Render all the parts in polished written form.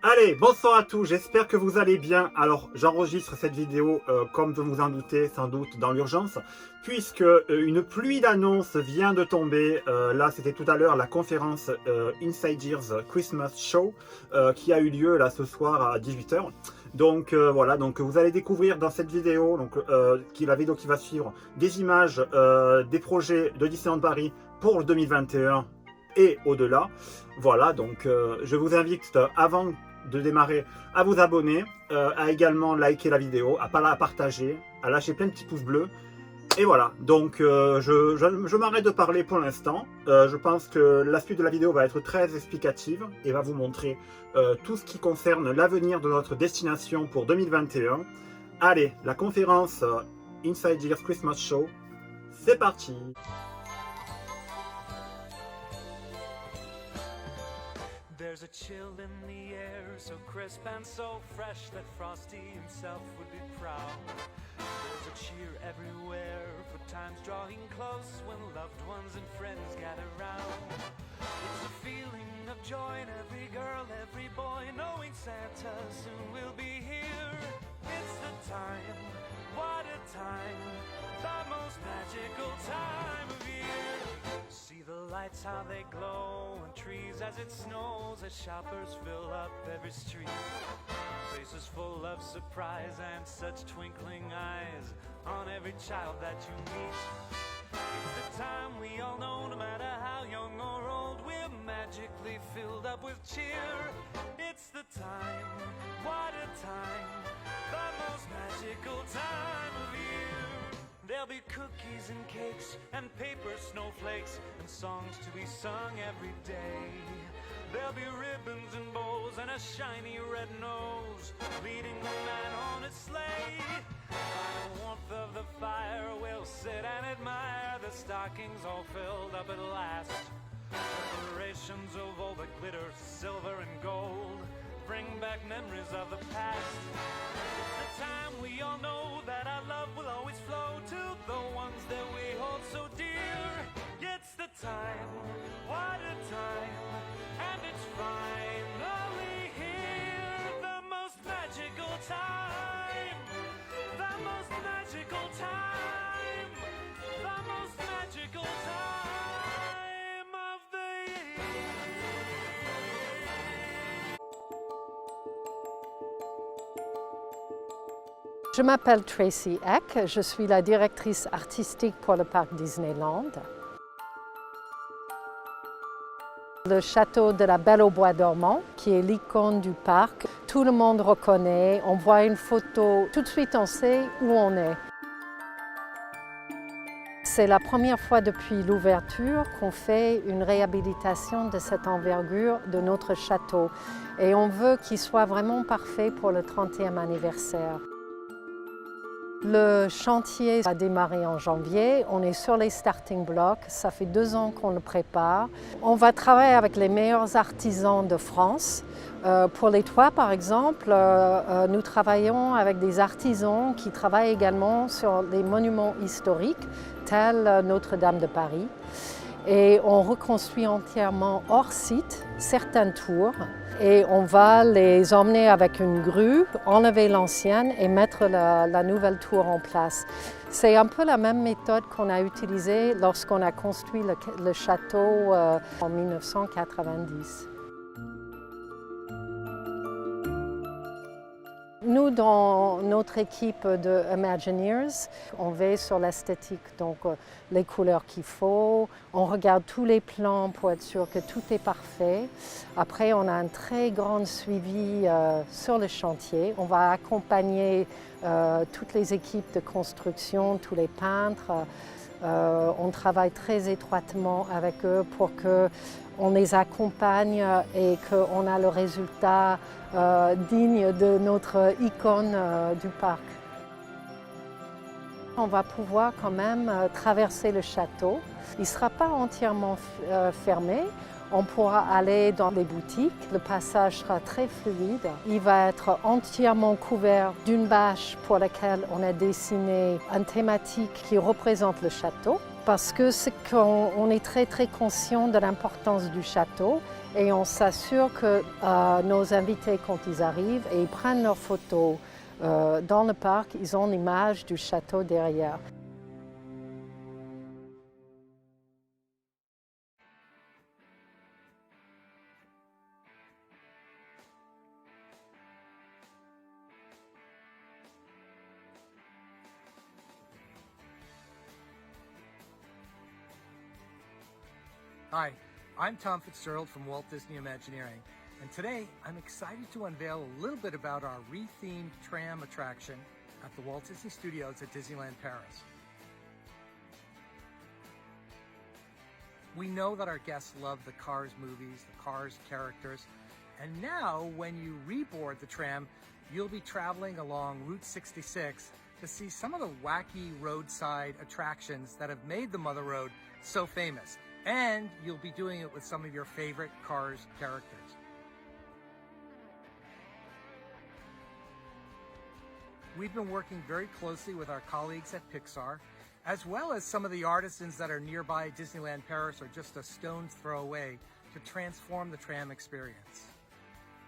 Allez, bonsoir à tous, j'espère que vous allez bien. Alors, j'enregistre cette vidéo, comme vous vous en doutez, sans doute dans l'urgence, puisque une pluie d'annonces vient de tomber. Là, c'était tout à l'heure la conférence Inside Ears Christmas Show, qui a eu lieu là ce soir à 18h. Donc voilà, donc vous allez découvrir dans cette vidéo, donc la vidéo qui va suivre, des images des projets de Disneyland Paris pour le 2021 et au-delà. Voilà, donc je vous invite avant de démarrer à vous abonner, à également liker la vidéo, à partager, à lâcher plein de petits pouces bleus. Et voilà, donc je m'arrête de parler pour l'instant. Je pense que la suite de la vidéo va être très explicative et va vous montrer tout ce qui concerne l'avenir de notre destination pour 2021. Allez, la conférence Inside Ears Christmas Show, c'est parti! There's a chill in the air, so crisp and so fresh that Frosty himself would be proud. There's a cheer everywhere for times drawing close when loved ones and friends gather round. It's a feeling of joy in every girl, every boy, knowing Santa soon will be here. It's the time, what a time, the most magical time of year. See the lights how they glow and trees as it snows, as shoppers fill up every street. Faces full of surprise and such twinkling eyes on every child that you meet. It's the time we all know, no matter how young or old, we're magically filled up with cheer. It's the time, what a time, the most magical time of year. There'll be cookies and cakes and paper snowflakes and songs to be sung every day. There'll be ribbons and bows and a shiny red nose leading the man on his sleigh. By the warmth of the fire we'll sit and admire the stockings all filled up at last. Decorations of all that glitter, silver and gold, bring back memories of the past. It's the time we all know that our love will always flow to the ones that we hold so dear. It's the time, what a time, and it's finally here. The most magical time, the most magical time, the most magical time of the year. Je m'appelle Tracy Eck, je suis la directrice artistique pour le parc Disneyland. Le château de la Belle au Bois dormant, qui est l'icône du parc, tout le monde reconnaît, on voit une photo, tout de suite on sait où on est. C'est la première fois depuis l'ouverture qu'on fait une réhabilitation de cette envergure de notre château et on veut qu'il soit vraiment parfait pour le 30e anniversaire. Le chantier a démarré en janvier, on est sur les starting blocks, ça fait 2 ans qu'on le prépare. On va travailler avec les meilleurs artisans de France. Pour les toits par exemple, nous travaillons avec des artisans qui travaillent également sur des monuments historiques tels Notre-Dame de Paris. Et on reconstruit entièrement hors site certaines tours et on va les emmener avec une grue, enlever l'ancienne et mettre la nouvelle tour en place. C'est un peu la même méthode qu'on a utilisée lorsqu'on a construit le château en 1990. Nous, dans notre équipe de Imagineers, on veille sur l'esthétique, donc les couleurs qu'il faut. On regarde tous les plans pour être sûr que tout est parfait. Après, on a un très grand suivi sur le chantier. On va accompagner toutes les équipes de construction, tous les peintres. On travaille très étroitement avec eux pour qu'on les accompagne et qu'on a le résultat digne de notre icône du parc. On va pouvoir quand même traverser le château. Il ne sera pas entièrement fermé. On pourra aller dans les boutiques. Le passage sera très fluide. Il va être entièrement couvert d'une bâche pour laquelle on a dessiné une thématique qui représente le château. parce que c'est qu'on est très très conscient de l'importance du château et on s'assure que nos invités, quand ils arrivent et ils prennent leurs photos dans le parc, ils ont l'image du château derrière. Hi, I'm Tom Fitzgerald from Walt Disney Imagineering, and today I'm excited to unveil a little bit about our re-themed tram attraction at the Walt Disney Studios at Disneyland Paris. We know that our guests love the Cars movies, the Cars characters, and now when you reboard the tram, you'll be traveling along Route 66 to see some of the wacky roadside attractions that have made the Mother Road so famous. And you'll be doing it with some of your favorite Cars characters. We've been working very closely with our colleagues at Pixar, as well as some of the artisans that are nearby Disneyland Paris or just a stone's throw away to transform the tram experience.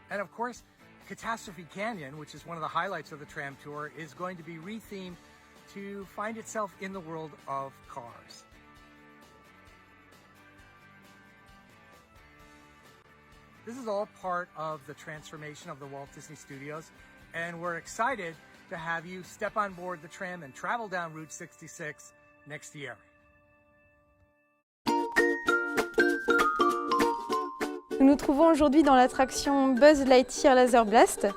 And of course, Catastrophe Canyon, which is one of the highlights of the tram tour, is going to be rethemed to find itself in the world of Cars. This is all part of the transformation of the Walt Disney Studios, and we're excited to have you step on board the tram and travel down Route 66 next year. Nous nous trouvons aujourd'hui dans l'attraction Buzz Lightyear Laser Blast,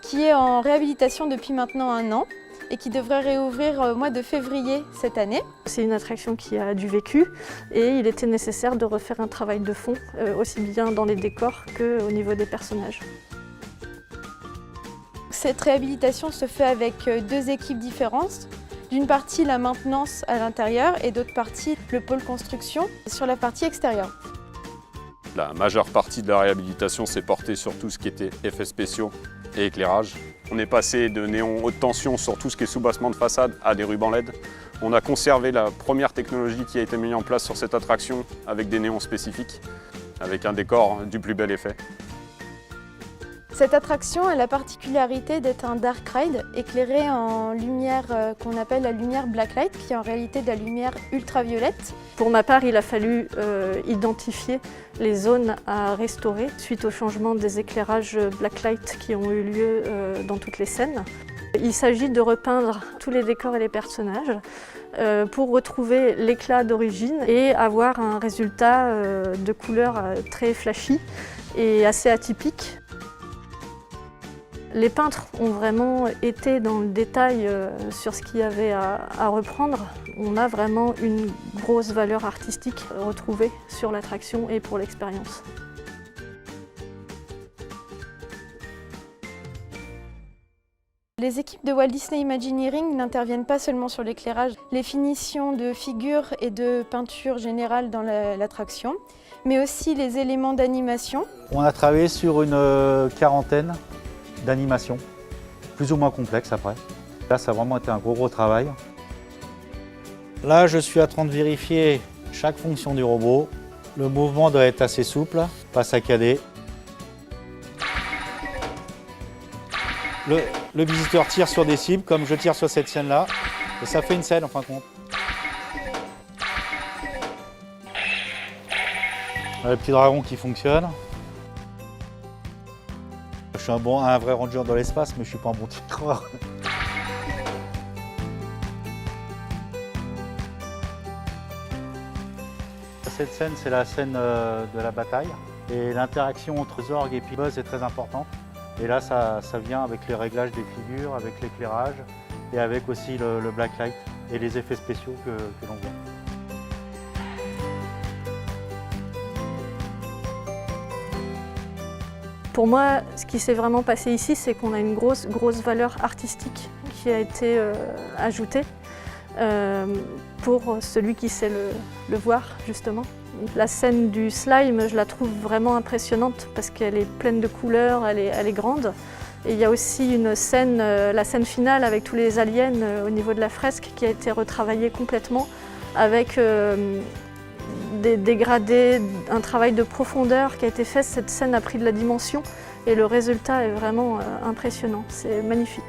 qui est en réhabilitation depuis maintenant 1 an et qui devrait réouvrir au mois de février cette année. C'est une attraction qui a du vécu et il était nécessaire de refaire un travail de fond, aussi bien dans les décors qu'au niveau des personnages. Cette réhabilitation se fait avec 2 équipes différentes. D'une partie la maintenance à l'intérieur et d'autre partie le pôle construction sur la partie extérieure. La majeure partie de la réhabilitation s'est portée sur tout ce qui était effets spéciaux et éclairage. On est passé de néon haute tension sur tout ce qui est soubassement de façade à des rubans LED. On a conservé la première technologie qui a été mise en place sur cette attraction avec des néons spécifiques, avec un décor du plus bel effet. Cette attraction a la particularité d'être un dark ride éclairé en lumière qu'on appelle la lumière blacklight, qui est en réalité de la lumière ultraviolette. Pour ma part, il a fallu identifier les zones à restaurer suite au changement des éclairages blacklight qui ont eu lieu dans toutes les scènes. Il s'agit de repeindre tous les décors et les personnages pour retrouver l'éclat d'origine et avoir un résultat de couleurs très flashy et assez atypique. Les peintres ont vraiment été dans le détail sur ce qu'il y avait à reprendre. On a vraiment une grosse valeur artistique retrouvée sur l'attraction et pour l'expérience. Les équipes de Walt Disney Imagineering n'interviennent pas seulement sur l'éclairage, les finitions de figures et de peinture générale dans l'attraction, mais aussi les éléments d'animation. On a travaillé sur une quarantaine d'animations, plus ou moins complexes après. Là, ça a vraiment été un gros travail. Là, je suis en train de vérifier chaque fonction du robot. Le mouvement doit être assez souple, pas saccadé. Le visiteur tire sur des cibles, comme je tire sur cette scène-là, et ça fait une scène en fin de compte. Le petit dragon qui fonctionne. Je suis un vrai ranger dans l'espace, mais je suis pas un bon tireur. Cette scène, c'est la scène de la bataille. Et l'interaction entre Zorg et puis Buzz est très importante. Et là, ça vient avec les réglages des figures, avec l'éclairage et avec aussi le blacklight et les effets spéciaux que l'on voit. Pour moi, ce qui s'est vraiment passé ici, c'est qu'on a une grosse valeur artistique qui a été ajoutée pour celui qui sait le voir, justement. La scène du slime, je la trouve vraiment impressionnante parce qu'elle est pleine de couleurs, elle est grande. Et il y a aussi une scène, la scène finale avec tous les aliens au niveau de la fresque qui a été retravaillée complètement avec des dégradés, un travail de profondeur qui a été fait. Cette scène a pris de la dimension et le résultat est vraiment impressionnant, c'est magnifique.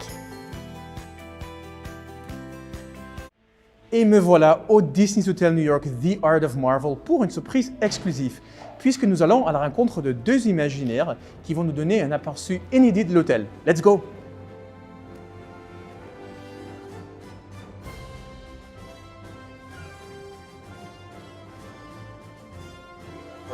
Et me voilà au Disney's Hotel New York The Art of Marvel pour une surprise exclusive, puisque nous allons à la rencontre de deux imaginaires qui vont nous donner un aperçu inédit de l'hôtel. Let's go!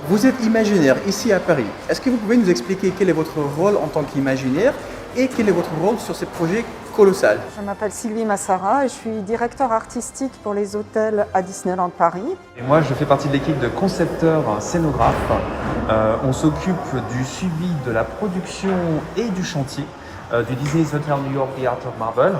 Vous êtes imaginaire ici à Paris. Est-ce que vous pouvez nous expliquer quel est votre rôle en tant qu'imaginaire et quel est votre rôle sur ce projet colossal? Je m'appelle Sylvie Massara et je suis directeur artistique pour les hôtels à Disneyland Paris. Et moi, je fais partie de l'équipe de concepteurs scénographes. On s'occupe du suivi de la production et du chantier du Disney's Hotel New York The Art of Marvel.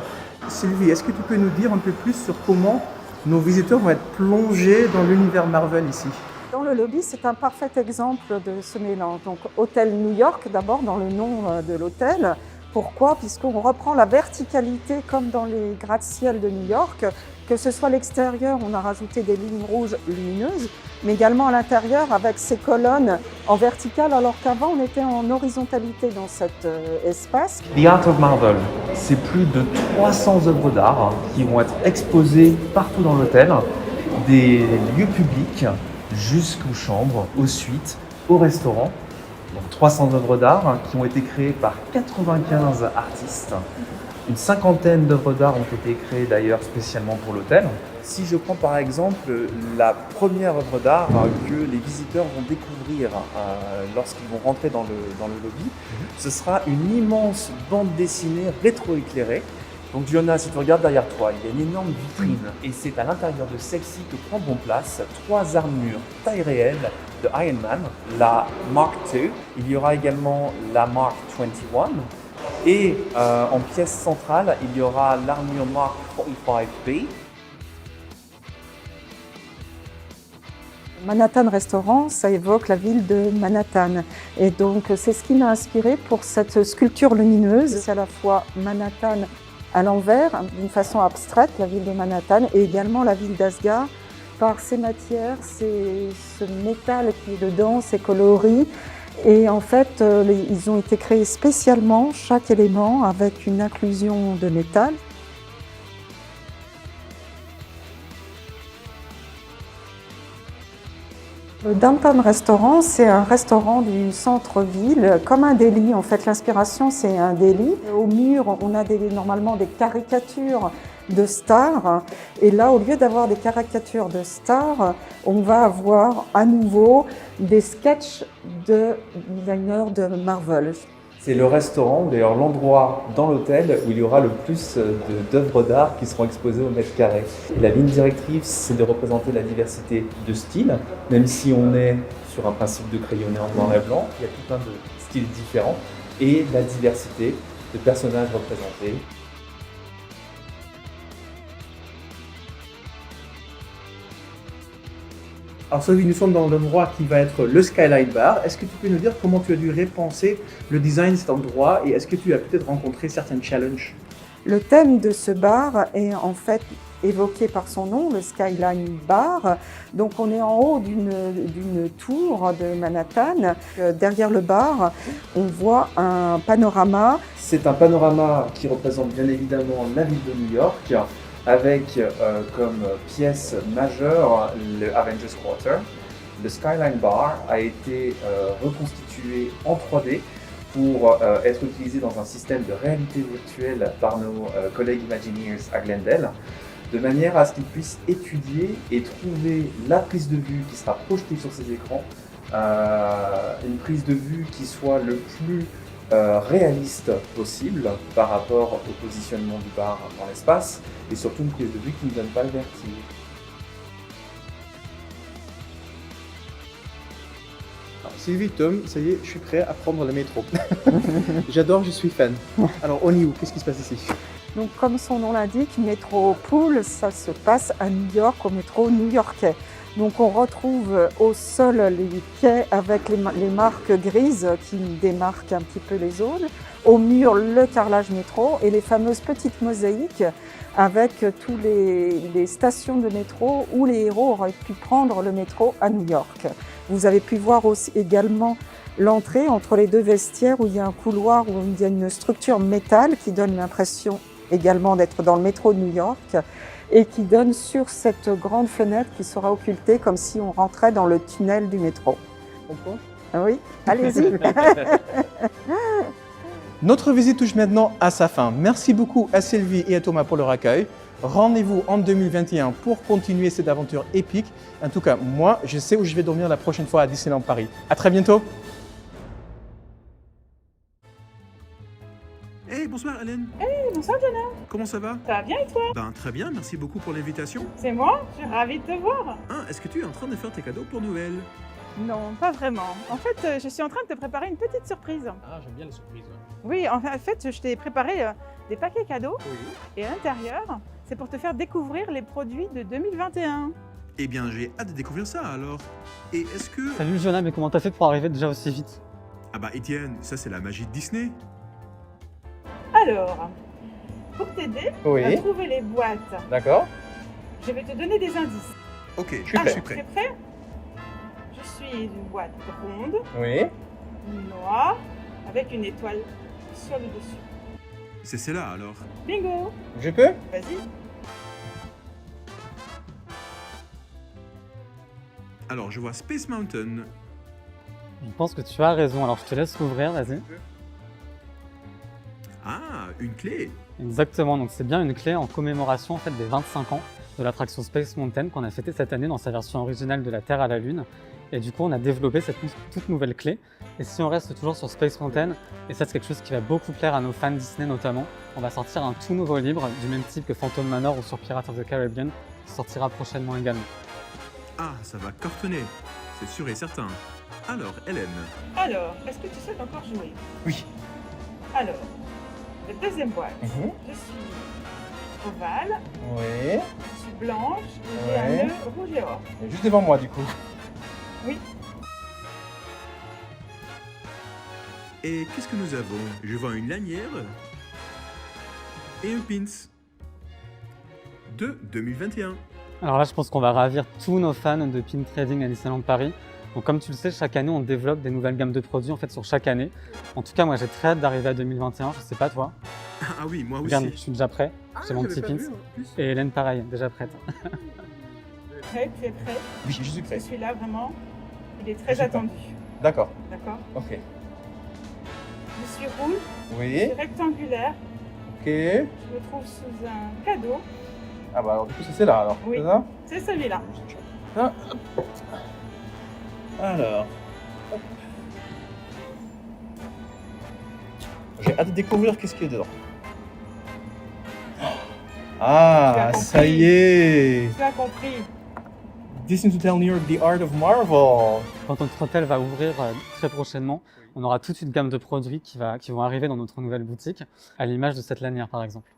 Sylvie, est-ce que tu peux nous dire un peu plus sur comment nos visiteurs vont être plongés dans l'univers Marvel ici? Dans le lobby, c'est un parfait exemple de ce mélange. Donc, Hôtel New York, d'abord dans le nom de l'hôtel. Pourquoi? Puisqu'on reprend la verticalité comme dans les gratte-ciel de New York. Que ce soit l'extérieur, on a rajouté des lignes rouges lumineuses, mais également à l'intérieur avec ces colonnes en verticale, alors qu'avant on était en horizontalité dans cet espace. The Art of Marvel, c'est plus de 300 œuvres d'art qui vont être exposées partout dans l'hôtel, des lieux publics jusqu'aux chambres, aux suites, au restaurant. Donc 300 œuvres d'art qui ont été créées par 95 artistes. Une cinquantaine d'œuvres d'art ont été créées d'ailleurs spécialement pour l'hôtel. Si je prends par exemple la première œuvre d'art que les visiteurs vont découvrir lorsqu'ils vont rentrer dans le lobby, ce sera une immense bande dessinée rétroéclairée. Donc Jonas, si tu regardes derrière toi, il y a une énorme vitrine et c'est à l'intérieur de celle-ci que prendront place 3 armures taille réelle de Iron Man, la Mark II, il y aura également la Mark 21 et en pièce centrale, il y aura l'armure Mark 45B. Manhattan Restaurant, ça évoque la ville de Manhattan. Et donc c'est ce qui m'a inspiré pour cette sculpture lumineuse. C'est à la fois Manhattan à l'envers, d'une façon abstraite, la ville de Manhattan, et également la ville d'Asgard, par ses matières, ce métal qui est dedans, ces coloris. Et en fait, ils ont été créés spécialement, chaque élément, avec une inclusion de métal. Le Downtown Restaurant, c'est un restaurant du centre-ville, comme un délit. En fait, l'inspiration, c'est un délit. Au mur, on a normalement des caricatures de stars. Et là, au lieu d'avoir des caricatures de stars, on va avoir à nouveau des sketchs de designers de Marvel. C'est le restaurant, d'ailleurs l'endroit dans l'hôtel où il y aura le plus d'œuvres d'art qui seront exposées au mètre carré. La ligne directrice, c'est de représenter la diversité de styles, même si on est sur un principe de crayonné en noir et blanc, il y a tout un de styles différents, et la diversité de personnages représentés. Alors Sylvie, nous sommes dans l'endroit qui va être le Skyline Bar. Est-ce que tu peux nous dire comment tu as dû repenser le design de cet endroit et est-ce que tu as peut-être rencontré certains challenges? Le thème de ce bar est en fait évoqué par son nom, le Skyline Bar. Donc on est en haut d'une tour de Manhattan. Derrière le bar, on voit un panorama. C'est un panorama qui représente bien évidemment la ville de New York, avec comme pièce majeure le Avengers Quarter. Le Skyline Bar a été reconstitué en 3D pour être utilisé dans un système de réalité virtuelle par nos collègues Imagineers à Glendale, de manière à ce qu'ils puissent étudier et trouver la prise de vue qui sera projetée sur ces écrans, une prise de vue qui soit le plus réaliste possible par rapport au positionnement du bar dans l'espace et surtout une prise de vue qui ne donne pas le vertige. Alors, Sylvie, Tom, ça y est, je suis prêt à prendre le métro. J'adore, je suis fan. Alors on y est où? Qu'est-ce qui se passe ici? Donc comme son nom l'indique, Métro Pool, ça se passe à New York, au métro new-yorkais. Donc on retrouve au sol les quais avec les marques grises qui démarquent un petit peu les zones. Au mur, le carrelage métro et les fameuses petites mosaïques avec tous les stations de métro où les héros auraient pu prendre le métro à New York. Vous avez pu voir aussi également l'entrée entre les deux vestiaires où il y a un couloir, où il y a une structure métal qui donne l'impression également d'être dans le métro de New York et qui donne sur cette grande fenêtre qui sera occultée comme si on rentrait dans le tunnel du métro. Oui, allez-y. Notre visite touche maintenant à sa fin. Merci beaucoup à Sylvie et à Thomas pour leur accueil. Rendez-vous en 2021 pour continuer cette aventure épique. En tout cas, moi, je sais où je vais dormir la prochaine fois à Disneyland Paris. À très bientôt. Hey, bonsoir Hélène. Hey, bonsoir Jonah. Comment ça va? Ça va bien et toi? Ben très bien, merci beaucoup pour l'invitation. C'est moi, je suis ravie de te voir. Ah, est-ce que tu es en train de faire tes cadeaux pour Noël? Non, pas vraiment. En fait, je suis en train de te préparer une petite surprise. Ah, j'aime bien les surprises. Oui, en fait, je t'ai préparé des paquets cadeaux. Oui. Et à l'intérieur, c'est pour te faire découvrir les produits de 2021. Eh bien, j'ai hâte de découvrir ça alors. Et est-ce que... Salut Jonah, mais comment t'as fait pour arriver déjà aussi vite? Ah bah Étienne, ça c'est la magie de Disney. Alors, pour t'aider Oui. à trouver les boîtes, D'accord. je vais te donner des indices. Ok, Je suis prêt. je suis Tu es prêt. prêt? Je suis une boîte ronde, Oui. noire, avec une étoile sur le dessus. C'est celle-là alors. Bingo! Je peux? Vas-y. Alors, je vois Space Mountain. Je pense que tu as raison, alors je te laisse l'ouvrir, vas-y. Ah, une clé. Exactement, donc c'est bien une clé en commémoration en fait des 25 ans de l'attraction Space Mountain qu'on a fêté cette année dans sa version originale de la Terre à la Lune. Et du coup, on a développé cette toute nouvelle clé. Et si on reste toujours sur Space Mountain, et ça c'est quelque chose qui va beaucoup plaire à nos fans Disney notamment, on va sortir un tout nouveau livre du même type que Phantom Manor ou sur Pirates of the Caribbean, qui sortira prochainement également. Ah, ça va cartonner. C'est sûr et certain. Alors, Hélène. Alors, est-ce que tu souhaites encore jouer? Oui. Alors, la deuxième boîte. Je suis ovale, Oui. je suis blanche, et j'ai Ouais. un nœud rouge et or. Juste devant moi, du coup. Oui. Et qu'est-ce que nous avons? Je vois une lanière et un pins de 2021. Alors là, je pense qu'on va ravir tous nos fans de pin trading à Disneyland Paris. Donc comme tu le sais, chaque année, on développe des nouvelles gammes de produits en fait sur chaque année. En tout cas, moi, j'ai très hâte d'arriver à 2021. Je sais pas toi. Ah oui, moi Regarde, aussi. je suis déjà prêt. J'ai mon j'avais petit pas pins. vu, en plus. Et Hélène, pareil, déjà prête. Prêt, tu es prêt? Oui, je suis prêt. Celui-là, vraiment, il est très Je sais pas. attendu. D'accord. D'accord? Ok. Je suis rouge, je Oui. suis rectangulaire, Ok. je me trouve sous un cadeau. Ah bah alors du coup c'est là alors. Oui. C'est ça? C'est celui-là. Ah. Alors. Hop. J'ai hâte de découvrir qu'est-ce qu'il y a dedans. Tu as Ah, compris. ça y est. Tu as compris. Disney Hotel New York, The Art of Marvel. Quand notre hôtel va ouvrir très prochainement, on aura toute une gamme de produits qui vont arriver dans notre nouvelle boutique, à l'image de cette lanière par exemple.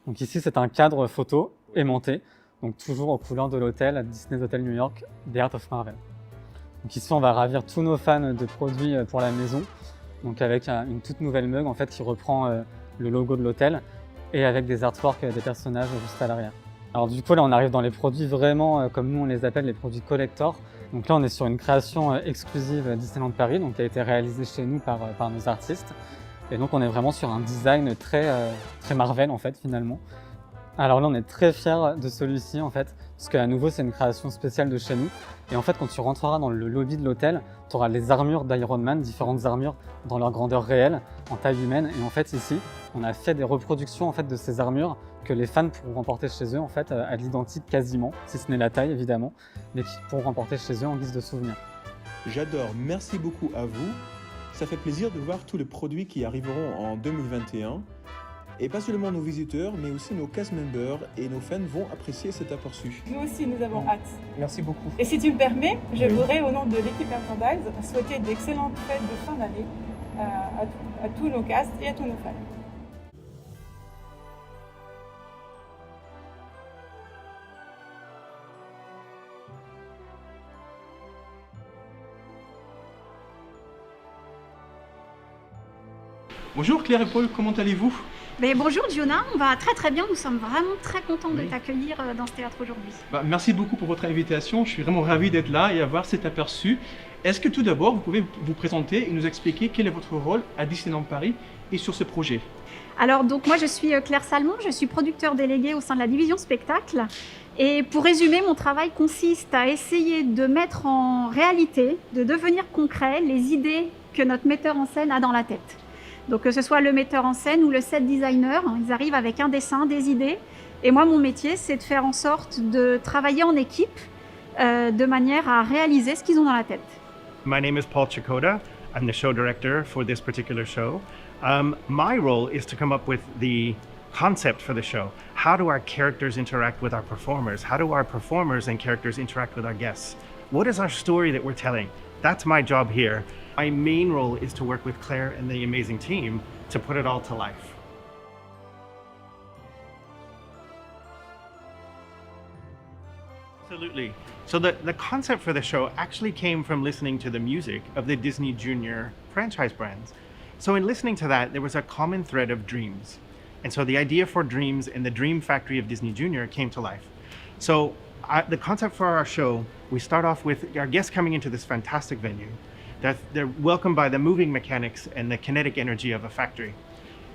Donc ici, c'est un cadre photo aimanté, donc toujours aux couleurs de l'hôtel Disney Hotel New York, The Art of Marvel. Donc ici, on va ravir tous nos fans de produits pour la maison, donc avec une toute nouvelle mug en fait qui reprend le logo de l'hôtel et avec des artworks des personnages juste à l'arrière. Alors du coup, là, on arrive dans les produits vraiment, comme nous on les appelle, les produits collector. Donc là, on est sur une création exclusive Disneyland Paris, donc qui a été réalisée chez nous par nos artistes. Et donc, on est vraiment sur un design très Marvel, en fait, finalement. Alors là, on est très fiers de celui-ci, en fait, parce qu'à nouveau, c'est une création spéciale de chez nous. Et en fait, quand tu rentreras dans le lobby de l'hôtel, tu auras les armures d'Iron Man, différentes armures dans leur grandeur réelle, en taille humaine. Et en fait, ici, on a fait des reproductions en fait, de ces armures que les fans pourront remporter chez eux, en fait, à l'identique quasiment, si ce n'est la taille, évidemment, mais qui pourront remporter chez eux en guise de souvenir. J'adore, merci beaucoup à vous. Ça fait plaisir de voir tous les produits qui arriveront en 2021. Et pas seulement nos visiteurs, mais aussi nos cast members et nos fans vont apprécier cet aperçu. Nous aussi, nous avons hâte. Merci beaucoup. Et si tu me permets, je voudrais, au nom de l'équipe Merchandise, souhaiter d'excellentes fêtes de fin d'année à tous nos casts et à tous nos fans. Bonjour Claire et Paul, comment allez-vous? Bonjour Giona, on va très très bien, nous sommes vraiment très contents de t'accueillir dans ce théâtre aujourd'hui. Merci beaucoup pour votre invitation, je suis vraiment ravi d'être là et avoir cet aperçu. Est-ce que tout d'abord vous pouvez vous présenter et nous expliquer quel est votre rôle à Disneyland Paris et sur ce projet? Alors donc moi je suis Claire Salmon, je suis producteur délégué au sein de la division spectacle. Et pour résumer, mon travail consiste à essayer de mettre en réalité, de devenir concret, les idées que notre metteur en scène a dans la tête. Donc que ce soit le metteur en scène ou le set designer, ils arrivent avec un dessin, des idées. Et moi, mon métier, c'est de faire en sorte de travailler en équipe de manière à réaliser ce qu'ils ont dans la tête. My name is Paul Chakota. I'm the show director for this particular show. My role is to come up with the concept for the show. How do our characters interact with our performers? How do our performers and characters interact with our guests? What is our story that we're telling? That's my job here. My main role is to work with Claire and the amazing team to put it all to life. Absolutely. So the concept for the show actually came from listening to the music of the Disney Junior franchise brands. So in listening to that, there was a common thread of dreams. And so the idea for dreams and the dream factory of Disney Junior came to life. So the concept for our show, we start off with our guests coming into this fantastic venue. They're welcomed by the moving mechanics and the kinetic energy of a factory.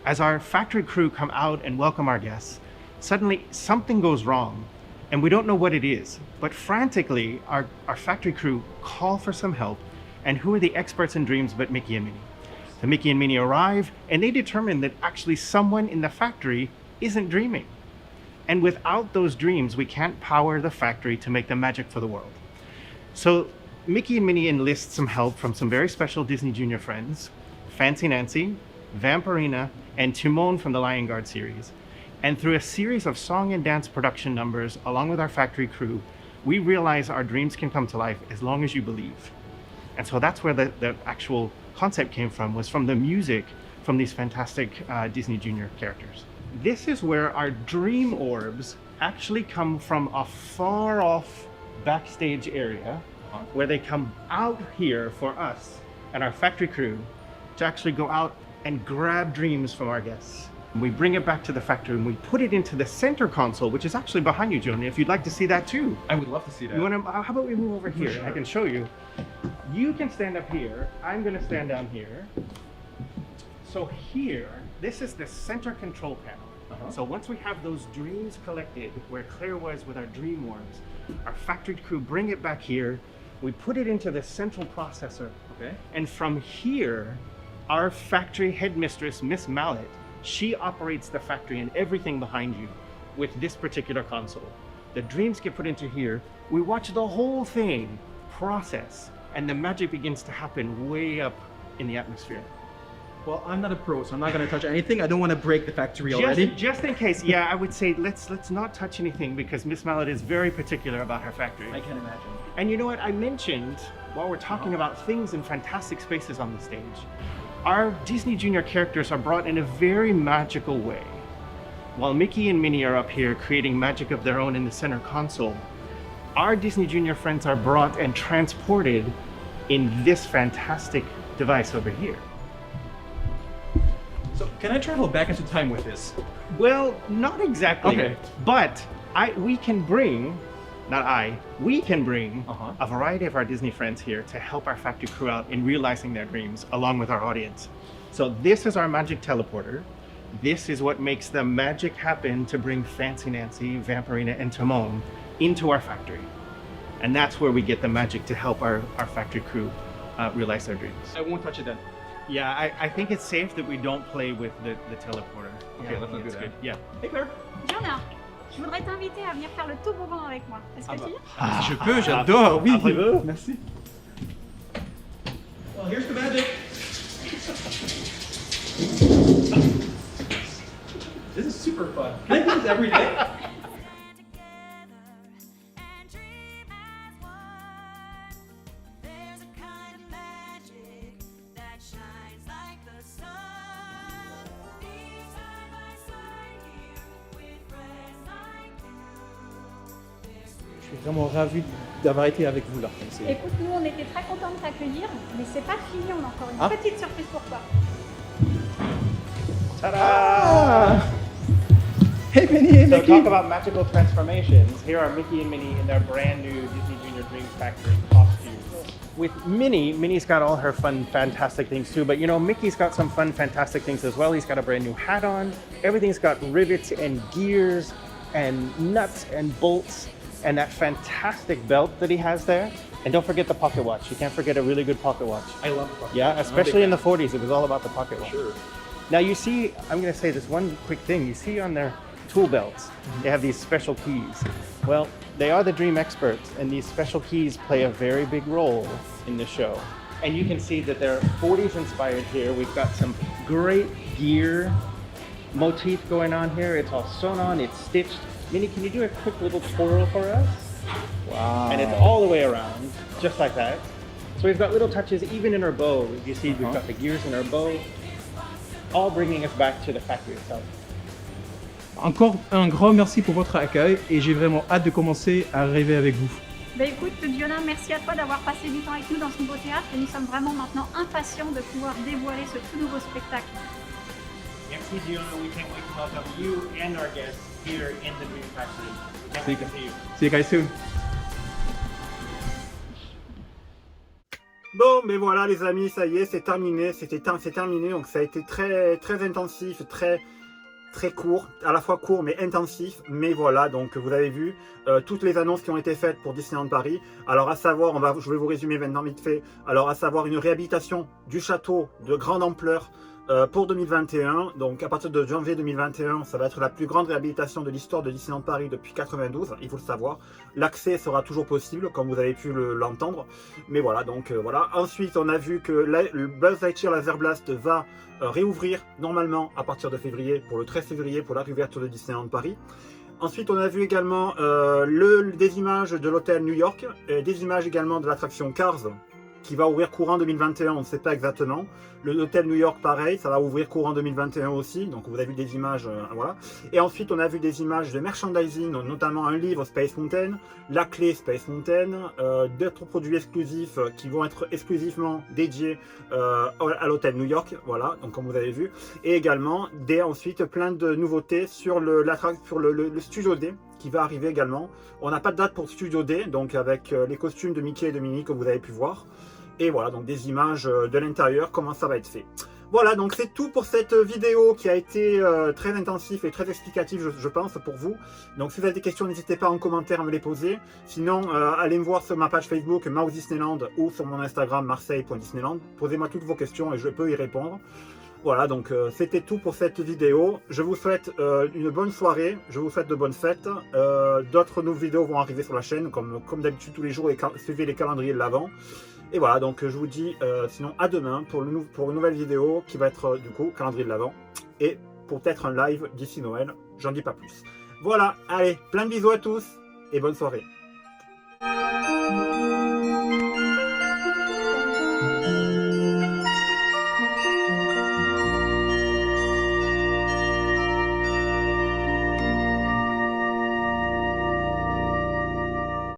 As our factory crew come out and welcome our guests, suddenly something goes wrong and we don't know what it is, but frantically our factory crew call for some help. And who are the experts in dreams but Mickey and Minnie? The Mickey and Minnie arrive and they determine that actually someone in the factory isn't dreaming. And without those dreams, we can't power the factory to make the magic for the world. So Mickey and Minnie enlist some help from some very special Disney Junior friends, Fancy Nancy, Vampirina, and Timon from the Lion Guard series. And through a series of song and dance production numbers, along with our factory crew, we realize our dreams can come to life as long as you believe. And so that's where the actual concept came from, was from the music from these fantastic Disney Junior characters. This is where our dream orbs actually come from a far off backstage area where they come out here for us and our factory crew to actually go out and grab dreams from our guests. We bring it back to the factory and we put it into the center console, which is actually behind you, Joni, if you'd like to see that too. I would love to see that. How about we move over here? Sure. I can show you. You can stand up here. I'm going to stand down here. So here, this is the center control panel. So once we have those dreams collected, where Claire was with our dream orbs, our factory crew bring it back here. We put it into the central processor. Okay. And from here, our factory headmistress, Miss Mallet, she operates the factory and everything behind you with this particular console. The dreams get put into here. We watch the whole thing process, and the magic begins to happen way up in the atmosphere. Well, I'm not a pro, so I'm not going to touch anything. I don't want to break the factory already. Just in case, yeah, I would say let's not touch anything because Miss Mallet is very particular about her factory. I can imagine. And you know what? I mentioned, while we're talking about things in fantastic spaces on the stage, our Disney Junior characters are brought in a very magical way. While Mickey and Minnie are up here creating magic of their own in the center console, our Disney Junior friends are brought and transported in this fantastic device over here. So can I travel back into time with this? Well, not exactly. Okay. But we can bring a variety of our Disney friends here to help our factory crew out in realizing their dreams along with our audience. So this is our magic teleporter. This is what makes the magic happen to bring Fancy Nancy, Vampirina, and Timon into our factory. And that's where we get the magic to help our factory crew realize their dreams. I won't touch it then. Yeah, I think it's safe that we don't play with the teleporter. Okay, yeah, let's not do that. Good. Yeah. Hey Claire. Giona, je voudrais t'inviter à venir faire le toboggan avec moi. Est-ce que tu veux? Si je peux, j'adore, oui. Après-vous. Merci. Well, here's the magic. This is super fun. Can I do this every day? Je suis vraiment ravi d'avoir été avec vous là. Écoute, nous on était très contents de t'accueillir, mais c'est pas fini, on a encore une petite surprise pour toi. Ta-da! Hey, Minnie and So Mickey. talk about magical transformations. Here are Mickey and Minnie in their brand new Disney Junior Dreams Factory costumes. With Minnie, Minnie's got all her fun, fantastic things too, but you know, Mickey's got some fun, fantastic things as well. He's got a brand new hat on. Everything's got rivets and gears and nuts and bolts and that fantastic belt that he has there. And don't forget the pocket watch. You can't forget a really good pocket watch. I love pocket Yeah, watch. especially in the 40s, it was all about the pocket watch. Sure. Now you see, I'm gonna say this one quick thing. You see on their tool belts, they have these special keys. Well, they are the Dream experts, and these special keys play a very big role in the show. And you can see that they're 40s inspired here. We've got some great gear motif going on here. It's all sewn on, it's stitched. Minnie, can you do a quick little twirl for us? Wow. And it's all the way around, just like that. So we've got little touches even in our bow. You see, we've got the gears in our bow, all bringing us back to the factory itself. Encore un grand merci pour votre accueil et j'ai vraiment hâte de commencer à rêver avec vous. Bah écoute, Diona, merci à toi d'avoir passé du temps avec nous dans ce nouveau théâtre et nous sommes vraiment maintenant impatients de pouvoir dévoiler ce tout nouveau spectacle. Merci Diona, we can't wait to welcome you and our guests here in the Dream Factory. Can't wait to see you. See you guys soon. Bon, mais voilà les amis, ça y est, c'est terminé, c'est terminé, donc ça a été très intensif, très court, à la fois court mais intensif, mais voilà, donc vous avez vu toutes les annonces qui ont été faites pour Disneyland Paris. Alors à savoir, je vais vous résumer maintenant vite fait, alors à savoir une réhabilitation du château de grande ampleur pour 2021, donc à partir de janvier 2021, ça va être la plus grande réhabilitation de l'histoire de Disneyland Paris depuis 92, il faut le savoir. L'accès sera toujours possible, comme vous avez pu l'entendre, mais voilà, donc voilà. Ensuite, on a vu que le Buzz Lightyear Laser Blast va réouvrir normalement à partir de février, pour le 13 février, pour la réouverture de Disneyland Paris. Ensuite, on a vu également des images de l'hôtel New York, et des images également de l'attraction Cars, qui va ouvrir courant 2021, on ne sait pas exactement. L'hôtel New York, pareil, ça va ouvrir courant 2021 aussi, donc vous avez vu des images, voilà. Et ensuite, on a vu des images de merchandising, notamment un livre Space Mountain, la clé Space Mountain, d'autres produits exclusifs qui vont être exclusivement dédiés à l'hôtel New York, voilà, donc comme vous avez vu. Et également, ensuite, plein de nouveautés sur le Studio D, qui va arriver également. On n'a pas de date pour Studio D, donc avec les costumes de Mickey et de Minnie que vous avez pu voir. Et voilà, donc des images de l'intérieur, comment ça va être fait. Voilà, donc c'est tout pour cette vidéo qui a été très intensif et très explicative, je pense, pour vous. Donc si vous avez des questions, n'hésitez pas en commentaire à me les poser. Sinon, allez me voir sur ma page Facebook, Mouse Disneyland, ou sur mon Instagram, marseille.disneyland. Posez-moi toutes vos questions et je peux y répondre. Voilà, donc c'était tout pour cette vidéo. Je vous souhaite une bonne soirée, je vous souhaite de bonnes fêtes. D'autres nouvelles vidéos vont arriver sur la chaîne, comme d'habitude tous les jours, suivez les calendriers de l'Avent. Et voilà, donc je vous dis sinon à demain pour une nouvelle vidéo qui va être du coup calendrier de l'Avent. Et pour peut-être un live d'ici Noël, j'en dis pas plus. Voilà, allez, plein de bisous à tous et bonne soirée.